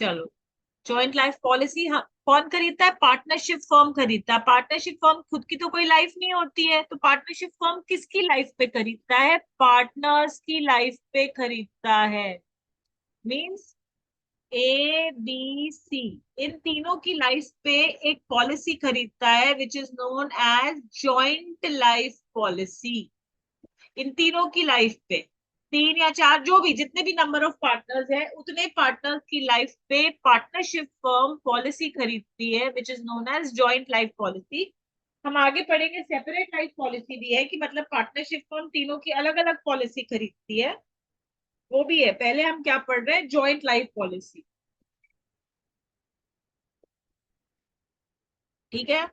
चलो, joint life policy कौन खरीदता है? पार्टनरशिप फर्म खरीदता है। पार्टनरशिप फर्म खुद की तो कोई लाइफ नहीं होती है, तो पार्टनरशिप फर्म किसकी लाइफ पे खरीदता है? पार्टनर्स की लाइफ पे खरीदता है। मींस ABC, इन तीनों की लाइफ पे एक पॉलिसी खरीदता है which is known as joint life policy. इन तीनों की लाइफ पे, तीन या चार जो भी जितने भी नंबर ऑफ पार्टनर्स है उतने पार्टनर्स की लाइफ पे पार्टनरशिप फर्म पॉलिसी खरीदती है which is known as joint life policy. हम आगे पढ़ेंगे सेपरेट लाइफ पॉलिसी भी है कि मतलब पार्टनरशिप फर्म तीनों की अलग अलग पॉलिसी खरीदती है, वो भी है। पहले हम क्या पढ़ रहे हैं? Joint life policy. ठीक है।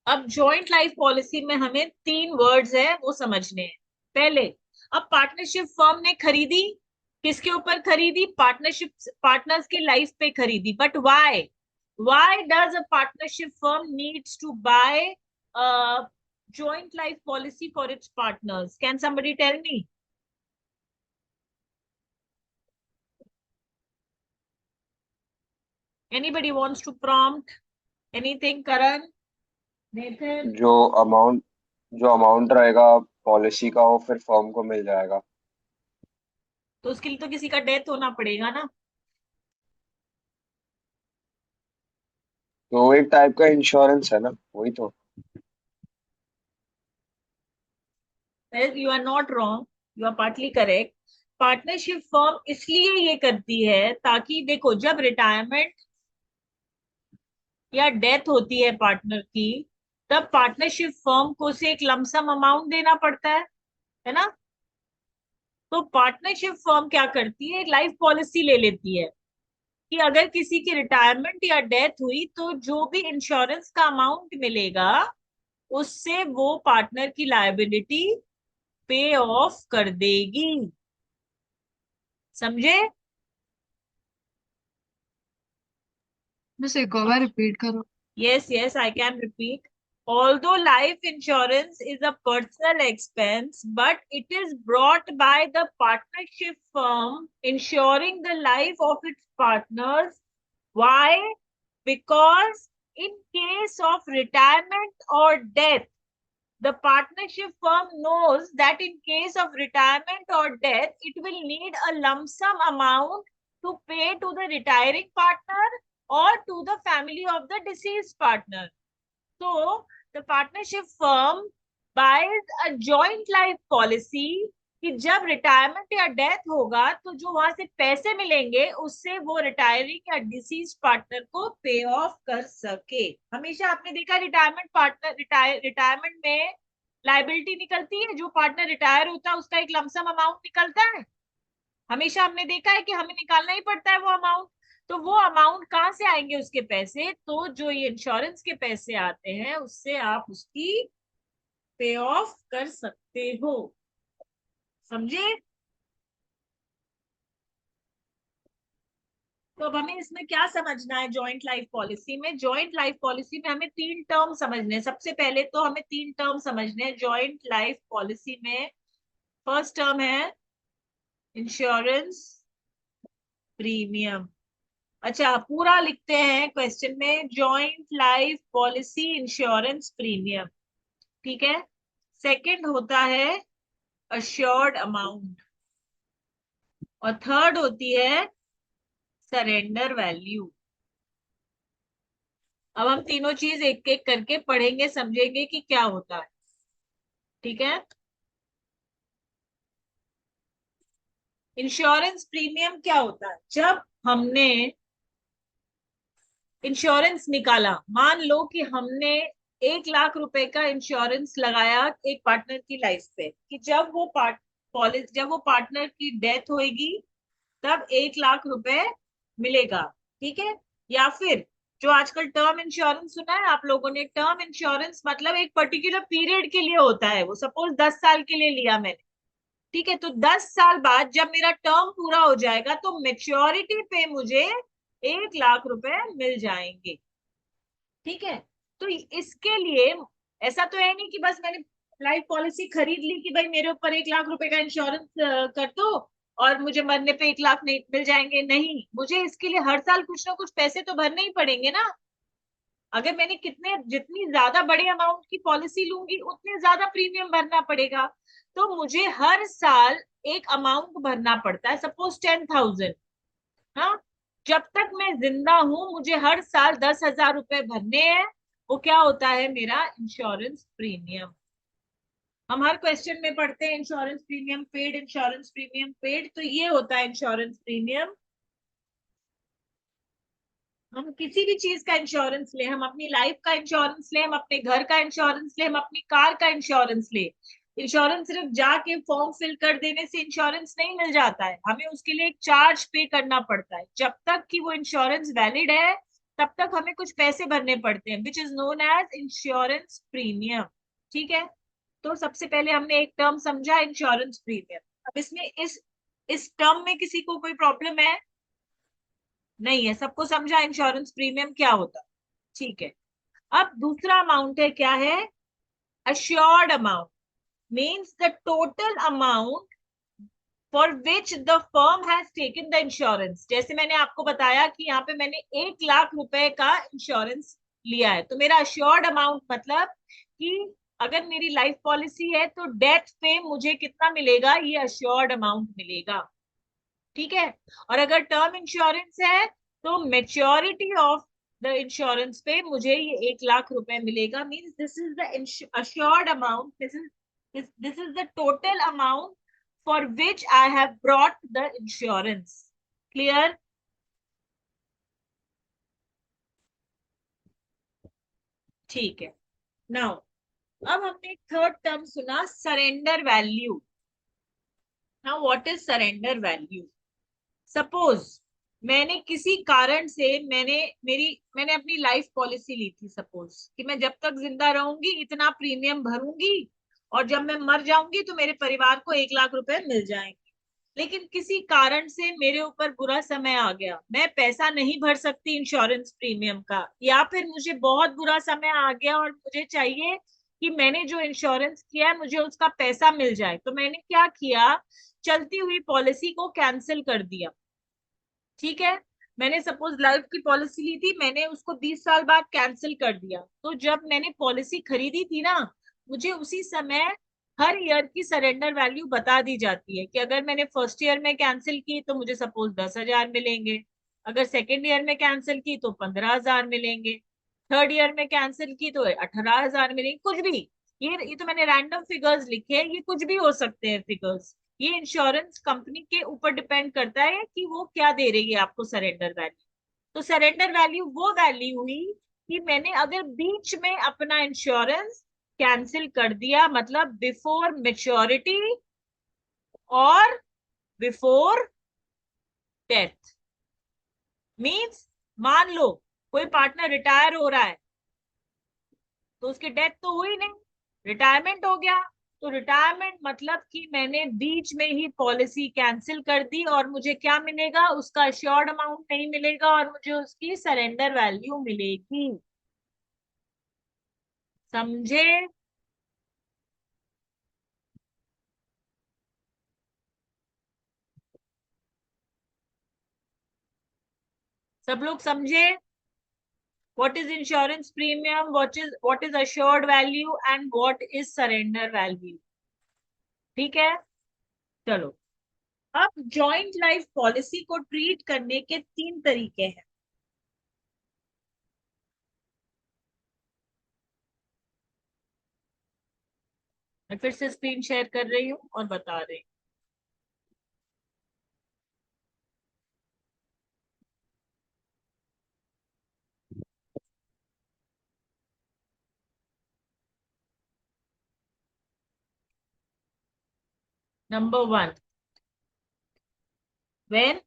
अब जॉइंट लाइफ पॉलिसी में हमें तीन वर्ड्स है वो समझने हैं। पहले, अब पार्टनरशिप फर्म ने खरीदी, किसके ऊपर खरीदी? पार्टनरशिप पार्टनर्स की लाइफ पे खरीदी। But why? Why does a partnership firm needs to buy joint life policy for its partners? Can somebody tell me? Anybody wants to prompt anything? Karan, Nathan? जो amount जो amount रहेगा policy का वो फिर firm को मिल जाएगा। तो उसके लिए तो किसी का डेथ होना पड़ेगा ना। तो वो एक टाइप का इंश्योरेंस है ना, वही तो। You are not wrong, you are partly correct. Partnership firm इसलिए ये करती है ताकि देखो, जब रिटायरमेंट या डेथ होती है पार्टनर की, तब पार्टनरशिप फर्म को से एक लमसम अमाउंट देना पड़ता है ना। तो पार्टनरशिप फर्म क्या करती है? एक लाइफ पॉलिसी ले लेती है कि अगर किसी की रिटायरमेंट या डेथ हुई तो जो भी इंश्योरेंस का अमाउंट मिलेगा उससे वो पार्टनर की लायबिलिटी पे ऑफ कर देगी। समझे? बस एक और बार रिपीट करो। Yes, yes, I can repeat. Although life insurance is a personal expense, but it is brought by the partnership firm insuring the life of its partners. Why? Because in case of retirement or death, the partnership firm knows that in case of retirement or death, it will need a lump sum amount to pay to the retiring partner or to the family of the deceased partner. So the partnership firm buys a joint life policy कि जब retirement या death होगा तो जो वहां से पैसे मिलेंगे उससे वो रिटायरिंग या डिसीज पार्टनर को पे ऑफ कर सके। हमेशा आपने देखा रिटायरमेंट पार्टनर रिटायरमेंट में लाइबिलिटी निकलती है, जो पार्टनर रिटायर होता है उसका एक लमसम अमाउंट निकलता है। हमेशा हमने देखा है कि हमें निकालना ही पड़ता है वो अमाउंट। तो वो अमाउंट कहाँ से आएंगे उसके पैसे? तो जो ये इंश्योरेंस के पैसे आते हैं उससे आप उसकी पे ऑफ कर सकते हो। समझे? तो अब हमें इसमें क्या समझना है? जॉइंट लाइफ पॉलिसी में, जॉइंट लाइफ पॉलिसी में हमें तीन टर्म समझने हैं। सबसे पहले तो हमें तीन टर्म समझने हैं जॉइंट लाइफ पॉलिसी में। फर्स्ट टर्म है इंश्योरेंस प्रीमियम। अच्छा, पूरा लिखते हैं क्वेश्चन में, joint life policy insurance premium. ठीक है। सेकंड होता है अश्योर्ड अमाउंट, और थर्ड होती है सरेंडर वैल्यू। अब हम तीनों चीज एक एक करके पढ़ेंगे, समझेंगे कि क्या होता है। ठीक है। इंश्योरेंस प्रीमियम क्या होता है? जब हमने इंश्योरेंस निकाला, मान लो कि हमने 1 लाख रुपए का इंश्योरेंस लगाया एक पार्टनर की लाइफ पे कि जब वो पार्टनर की डेथ होगी तब 1 लाख रुपए मिलेगा। ठीक है। या फिर जो आजकल टर्म इंश्योरेंस सुना है आप लोगों ने, टर्म इंश्योरेंस मतलब एक पर्टिकुलर पीरियड के लिए होता है। वो सपोज 10 साल के लिए लिया मैंने, ठीक है, तो 10 साल बाद जब मेरा टर्म पूरा हो जाएगा तो मेच्योरिटी पे मुझे 1 लाख रुपए मिल जाएंगे। ठीक है। तो इसके लिए ऐसा तो है नहीं कि बस मैंने लाइफ पॉलिसी खरीद ली कि भाई मेरे ऊपर 1 लाख रुपए का इंश्योरेंस कर दो और मुझे मरने पे 1 लाख नहीं मिल जाएंगे, नहीं, मुझे इसके लिए हर साल कुछ ना कुछ पैसे तो भरने ही पड़ेंगे ना। अगर मैंने कितने जितनी ज्यादा बड़े अमाउंट की पॉलिसी लूंगी उतने ज्यादा प्रीमियम भरना पड़ेगा। तो मुझे हर साल एक अमाउंट भरना पड़ता है, सपोज 10,000। हाँ, जब तक मैं जिंदा हूं मुझे हर साल 10,000 रुपए भरने हैं। वो क्या होता है, मेरा इंश्योरेंस प्रीमियम। हम हर क्वेश्चन में पढ़ते हैं insurance premium paid, insurance premium paid, तो ये होता है इंश्योरेंस प्रीमियम। हम किसी भी चीज का इंश्योरेंस ले, हम अपनी लाइफ का इंश्योरेंस ले, हम अपने घर का इंश्योरेंस ले, हम अपनी कार का इंश्योरेंस ले, इंश्योरेंस सिर्फ जाके फॉर्म फिल कर देने से इंश्योरेंस नहीं मिल जाता है, हमें उसके लिए एक चार्ज पे करना पड़ता है। जब तक कि वो इंश्योरेंस वैलिड है तब तक हमें कुछ पैसे भरने पड़ते हैं, which is known as insurance premium. ठीक है, तो सबसे पहले हमने एक टर्म समझा इंश्योरेंस प्रीमियम। अब इसमें इस टर्म में किसी को कोई प्रॉब्लम है? नहीं है, सबको समझा इंश्योरेंस प्रीमियम क्या होता है। ठीक है, अब दूसरा अमाउंट है, क्या है, assured amount, means the total amount for which the firm has taken the insurance। जैसे मैंने आपको बताया कि यहाँ पे मैंने 1 लाख रुपए का इंश्योरेंस लिया है, तो मेरा assured amount मतलब कि अगर मेरी लाइफ पॉलिसी है तो डेथ पे मुझे कितना मिलेगा, ये assured amount मिलेगा। ठीक है, और अगर टर्म इंश्योरेंस है तो मेच्योरिटी ऑफ द इंश्योरेंस पे मुझे ये 1 लाख रुपए मिलेगा। Means this is the assured amount, this is the total amount for which I have brought the insurance. Clear? ठीक है, नाउ अब हमने एक थर्ड टर्म सुना, surrender value. Now what is surrender value? Suppose मैंने किसी कारण से मैंने अपनी लाइफ पॉलिसी ली थी, सपोज कि मैं जब तक जिंदा रहूंगी इतना प्रीमियम भरूंगी और जब मैं मर जाऊंगी तो मेरे परिवार को 1 लाख रुपए मिल जाएंगे। लेकिन किसी कारण से मेरे ऊपर बुरा समय आ गया, मैं पैसा नहीं भर सकती इंश्योरेंस प्रीमियम का, या फिर मुझे बहुत बुरा समय आ गया और मुझे चाहिए कि मैंने जो इंश्योरेंस किया है मुझे उसका पैसा मिल जाए, तो मैंने क्या किया, चलती हुई पॉलिसी को कैंसिल कर दिया। ठीक है, मैंने सपोज लाइफ की पॉलिसी ली थी, मैंने उसको 20 साल बाद कैंसिल कर दिया, तो जब मैंने पॉलिसी खरीदी थी ना, मुझे उसी समय हर ईयर की सरेंडर वैल्यू बता दी जाती है कि अगर मैंने फर्स्ट ईयर में कैंसिल की तो मुझे सपोज 10,000 मिलेंगे, अगर सेकेंड ईयर में कैंसिल की तो 15,000 मिलेंगे, थर्ड ईयर में कैंसिल की तो 18,000 मिलेंगे, कुछ भी। ये तो मैंने रैंडम फिगर्स लिखे हैं, ये कुछ भी हो सकते हैं फिगर्स। ये इंश्योरेंस कंपनी के ऊपर डिपेंड करता है कि वो क्या दे रही है आपको सरेंडर वैल्यू। तो सरेंडर वैल्यू वो वैल्यू हुई कि मैंने अगर बीच में अपना इंश्योरेंस कैंसिल कर दिया, मतलब बिफोर मेच्योरिटी और बिफोर डेथ। मीन्स मान लो कोई पार्टनर रिटायर हो रहा है तो उसकी डेथ तो हुई नहीं, रिटायरमेंट हो गया, तो रिटायरमेंट मतलब कि मैंने बीच में ही पॉलिसी कैंसिल कर दी और मुझे क्या मिलेगा, उसका अश्योर्ड अमाउंट नहीं मिलेगा और मुझे उसकी सरेंडर वैल्यू मिलेगी। समझे? सब लोग समझे? What is insurance premium, what is assured value and what is surrender value? ठीक है, चलो। अब जॉइंट लाइफ पॉलिसी को ट्रीट करने के 3 तरीके हैं। मैं फिर से स्क्रीन शेयर कर रही हूँ और बता रही हूँ। Number 1, when